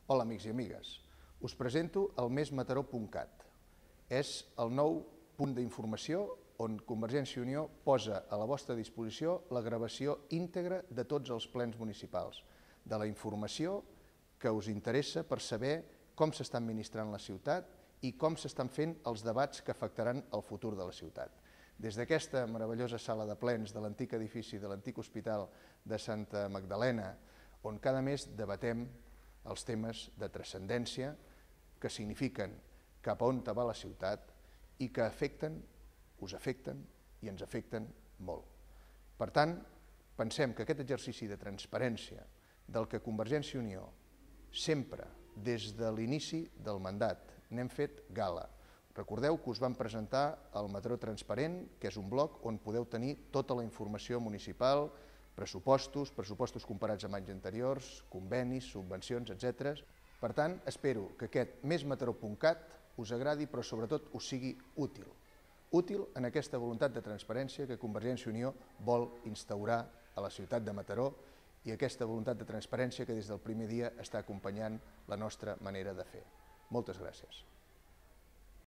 Hola, amics i amigues. Us presento el mesmataró.cat. És el nou punt d'informació on Convergència i Unió posa a la vostra disposició la gravació íntegra de tots els plens municipals, de la informació que us interessa per saber com s'està administrant la ciutat i com s'estan fent els debats que afectaran el futur de la ciutat. Des d'aquesta meravellosa sala de plens de l'antic edifici de l'antic hospital de Santa Magdalena, on cada mes debatem els temes de transcendència que signifiquen cap a on va la ciutat i que afecten, us afecten i ens afecten molt. Per tant, pensem que aquest exercici de transparència del que Convergència i Unió sempre, des de l'inici del mandat, n'hem fet gala. Recordeu que us vam presentar el Mataró Transparent, que és un blog on podeu tenir tota la informació municipal, pressupostos comparats amb anys anteriors, convenis, subvencions, etc. Per tant, espero que aquest mesmataró.cat us agradi, però sobretot us sigui útil. Útil en aquesta voluntat de transparència que Convergència i Unió vol instaurar a la ciutat de Mataró i aquesta voluntat de transparència que des del primer dia està acompanyant la nostra manera de fer. Moltes gràcies.